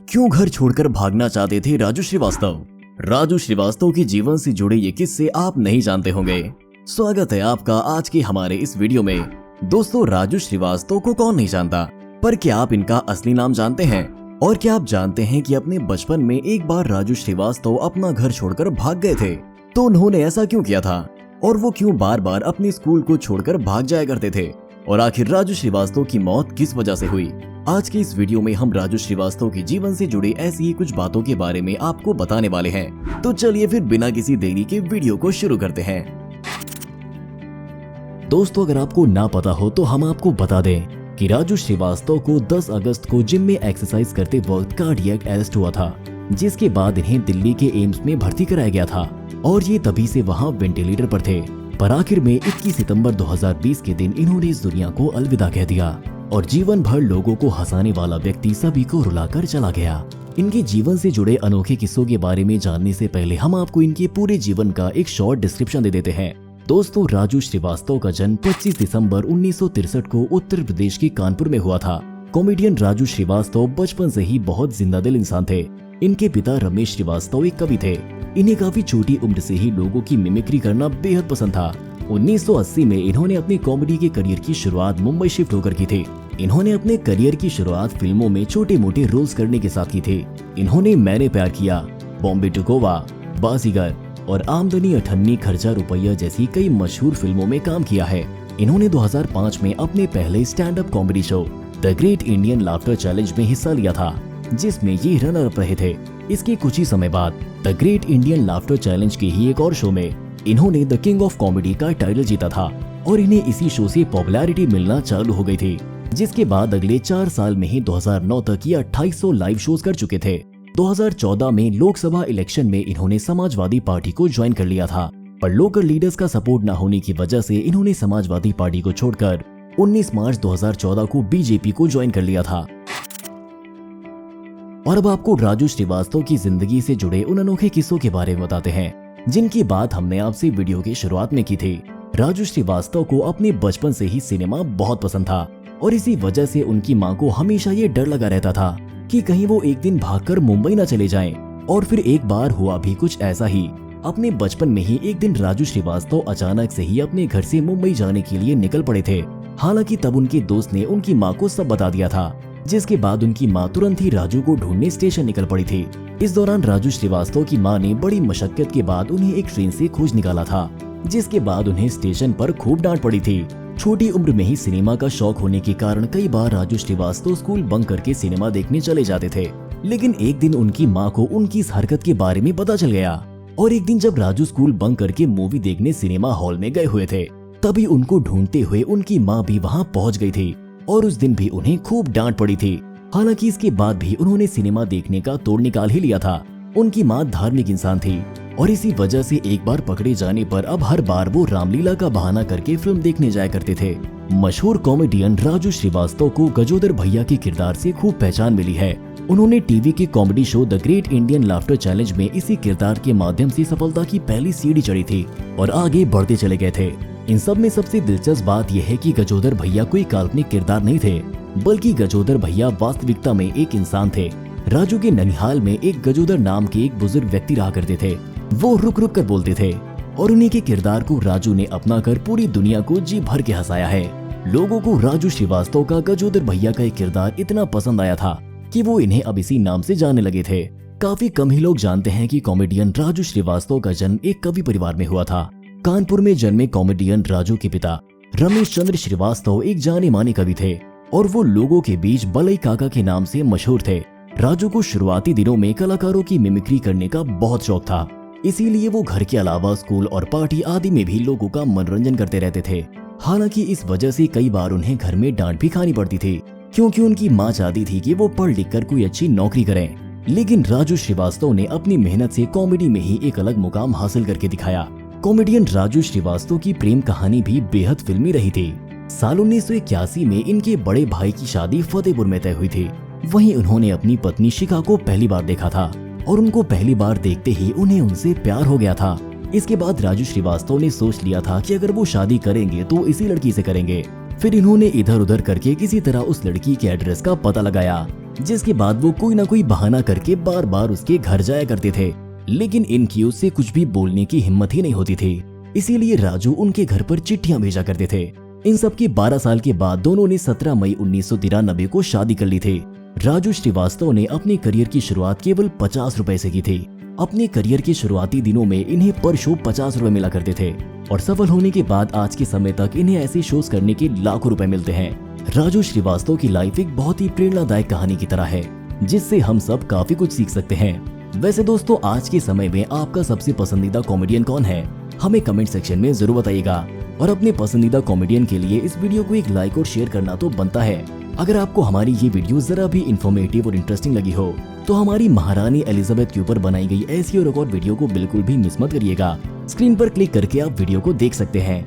क्यों घर छोड़कर भागना चाहते थे राजू श्रीवास्तव? राजू श्रीवास्तव के जीवन से जुड़े ये किस्से आप नहीं जानते होंगे। स्वागत है आपका आज के हमारे इस वीडियो में। दोस्तों, राजू श्रीवास्तव को कौन नहीं जानता, पर क्या आप इनका असली नाम जानते हैं? और क्या आप जानते हैं कि अपने बचपन में एक बार राजू श्रीवास्तव अपना घर छोड़कर भाग गए थे? तो उन्होंने ऐसा क्यों किया था और वो क्यों बार बार अपने स्कूल को छोड़कर भाग जाया करते थे? और आखिर राजू श्रीवास्तव की मौत किस वजह से हुई? आज के इस वीडियो में हम राजू श्रीवास्तव के जीवन से जुड़ी ऐसी ही कुछ बातों के बारे में आपको बताने वाले हैं। तो चलिए फिर बिना किसी देरी के वीडियो को शुरू करते हैं। दोस्तों, अगर आपको ना पता हो तो हम आपको बता दें कि राजू श्रीवास्तव को 10 अगस्त को जिम में एक्सरसाइज करते वक्त कार्डियक अरेस्ट हुआ था, जिसके बाद इन्हें दिल्ली के एम्स में भर्ती कराया गया था और ये तभी से वहाँ वेंटिलेटर पर थे। पर आखिर में 21 सितंबर 2020 के दिन इन्होंने इस दुनिया को अलविदा कह दिया और जीवन भर लोगों को हंसाने वाला व्यक्ति सभी को रुलाकर चला गया। इनके जीवन से जुड़े अनोखे किस्सों के बारे में जानने से पहले हम आपको इनके पूरे जीवन का एक शॉर्ट डिस्क्रिप्शन दे देते हैं। दोस्तों, राजू श्रीवास्तव का जन्म 25 दिसंबर 1963 को उत्तर प्रदेश के कानपुर में हुआ था। कॉमेडियन राजू श्रीवास्तव बचपन से ही बहुत जिंदादिल इंसान थे। इनके पिता रमेश श्रीवास्तव एक कवि थे। इन्हें काफी छोटी उम्र से ही लोगों की मिमिक्री करना बेहद पसंद था। 1980 में इन्होंने अपने कॉमेडी के करियर की शुरुआत मुंबई शिफ्ट होकर की थी। इन्होंने अपने करियर की शुरुआत फिल्मों में छोटे मोटे रोल्स करने के साथ की थी। इन्होंने मैंने प्यार किया, बॉम्बे टू गोवा, बाजीगर और आमदनी अठन्नी खर्चा रुपया जैसी कई मशहूर फिल्मों में काम किया है। इन्होंने 2005 में अपने पहले stand up comedy show the great Indian laughter challenge में हिस्सा लिया था, जिसमें ये रनर अप रहे थे। इसके कुछ ही समय बाद the great Indian laughter challenge के ही एक और शो में इन्होंने द किंग ऑफ कॉमेडी का टाइटल जीता था और इन्हें इसी शो से पॉपुलैरिटी मिलना चालू हो गई थी। जिसके बाद अगले 4 साल में ही 2009 तक ये 2800 लाइव शोज कर चुके थे। 2014 में लोकसभा इलेक्शन में इन्होंने समाजवादी पार्टी को ज्वाइन कर लिया था, पर लोकल लीडर्स का सपोर्ट न होने की वजह से इन्होंने समाजवादी पार्टी को छोड़कर 19 मार्च 2014 को बीजेपी को ज्वाइन कर लिया था। और अब आपको राजू श्रीवास्तव की जिंदगी से जुड़े उन अनोखे किस्सों के बारे में बताते हैं जिनकी बात हमने आपसे वीडियो की शुरुआत में की थी। राजू श्रीवास्तव को अपने बचपन से ही सिनेमा बहुत पसंद था और इसी वजह से उनकी मां को हमेशा ये डर लगा रहता था कि कहीं वो एक दिन भागकर मुंबई न चले जाएं। और फिर एक बार हुआ भी कुछ ऐसा ही। अपने बचपन में ही एक दिन राजू श्रीवास्तव अचानक से ही अपने घर से मुंबई जाने के लिए निकल पड़े थे। हालांकि तब उनके दोस्त ने उनकी माँ को सब बता दिया था, जिसके बाद उनकी माँ तुरंत ही राजू को ढूंढने स्टेशन निकल पड़ी थी। इस दौरान राजू श्रीवास्तव की माँ ने बड़ी मशक्कत के बाद उन्हें एक ट्रेन से खोज निकाला था, जिसके बाद उन्हें स्टेशन पर खूब डांट पड़ी थी। छोटी उम्र में ही सिनेमा का शौक होने के कारण कई बार राजू श्रीवास्तव स्कूल बंक करके सिनेमा देखने चले जाते थे। लेकिन एक दिन उनकी माँ को उनकी इस हरकत के बारे में पता चल गया और एक दिन जब राजू स्कूल बंक करके मूवी देखने सिनेमा हॉल में गए हुए थे, तभी उनको ढूंढते हुए उनकी माँ भी वहाँ पहुँच गई थी और उस दिन भी उन्हें खूब डांट पड़ी थी। हालांकि इसके बाद भी उन्होंने सिनेमा देखने का तोड़ निकाल ही लिया था। उनकी माँ धार्मिक इंसान थी और इसी वजह से एक बार पकड़े जाने पर अब हर बार वो रामलीला का बहाना करके फिल्म देखने जाया करते थे। मशहूर कॉमेडियन राजू श्रीवास्तव को गजोदर भैया के किरदार से खूब पहचान मिली है। उन्होंने टीवी के comedy show the great Indian laughter challenge में इसी किरदार के माध्यम से सफलता की पहली सीढ़ी चढ़ी थी और आगे बढ़ते चले गए थे। इन सब में सबसे दिलचस्प बात यह है कि गजोदर भैया कोई काल्पनिक किरदार नहीं थे, बल्कि गजोदर भैया वास्तविकता में एक इंसान थे। राजू के ननिहाल में एक गजोदर नाम के एक बुजुर्ग व्यक्ति रहा करते थे। वो रुक रुक कर बोलते थे और उन्हीं के किरदार को राजू ने अपना कर पूरी दुनिया को जी भर के हंसाया है। लोगों को राजू श्रीवास्तव का गजोदर भैया का एक किरदार इतना पसंद आया था कि वो इन्हें अब इसी नाम से जानने लगे थे। काफी कम ही लोग जानते हैं कि कॉमेडियन राजू श्रीवास्तव का जन्म एक कवि परिवार में हुआ था। कानपुर में जन्मे कॉमेडियन राजू के पिता रमेश चंद्र श्रीवास्तव एक जाने माने कवि थे और वो लोगों के बीच बलई काका के नाम से मशहूर थे। राजू को शुरुआती दिनों में कलाकारों की मिमिक्री करने का बहुत शौक था, इसीलिए वो घर के अलावा स्कूल और पार्टी आदि में भी लोगों का मनोरंजन करते रहते थे। हालांकि इस वजह से कई बार उन्हें घर में डांट भी खानी पड़ती थी, क्योंकि उनकी माँ चाहती थी कि वो पढ़ लिख कर कोई अच्छी नौकरी करें। लेकिन राजू श्रीवास्तव ने अपनी मेहनत से कॉमेडी में ही एक अलग मुकाम हासिल करके दिखाया। कॉमेडियन राजू श्रीवास्तव की प्रेम कहानी भी बेहद फिल्मी रही थी। साल 1981 में इनके बड़े भाई की शादी फतेहपुर में तय हुई थी। वहीं उन्होंने अपनी पत्नी शिखा को पहली बार देखा था और उनको पहली बार देखते ही उन्हें उनसे प्यार हो गया था। इसके बाद राजू श्रीवास्तव ने सोच लिया था कि अगर वो शादी करेंगे तो इसी लड़की से करेंगे। फिर इन्होंने इधर उधर करके किसी तरह उस लड़की के एड्रेस का पता लगाया जिसके बाद वो कोई ना कोई बहाना करके बार बार उसके घर जाया करते थे, लेकिन इनकी उससे कुछ भी बोलने की हिम्मत ही नहीं होती थी। इसीलिए राजू उनके घर पर चिट्ठियां भेजा करते थे। इन सब के 12 साल के बाद दोनों ने 17 मई 1993 को शादी कर ली थी। राजू श्रीवास्तव ने अपने करियर की शुरुआत केवल 50 रुपए से की थी। अपने करियर के शुरुआती दिनों में इन्हें पर शो 50 रुपए मिला करते थे और सफल होने के बाद आज के समय तक इन्हें ऐसे शोज करने के लाखों रुपए मिलते हैं। राजू श्रीवास्तव की लाइफ एक बहुत ही प्रेरणादायक कहानी की तरह है, जिससे हम सब काफी कुछ सीख सकते हैं। वैसे दोस्तों, आज के समय में आपका सबसे पसंदीदा कॉमेडियन कौन है? हमें कमेंट सेक्शन में जरूर बताइएगा और अपने पसंदीदा कॉमेडियन के लिए इस वीडियो को एक लाइक और शेयर करना तो बनता है। अगर आपको हमारी ये वीडियो जरा भी इन्फॉर्मेटिव और इंटरेस्टिंग लगी हो तो हमारी महारानी एलिजाबेथ के ऊपर बनाई गई ऐसी और एक और वीडियो को बिल्कुल भी मिस मत करिएगा। स्क्रीन पर क्लिक करके आप वीडियो को देख सकते हैं।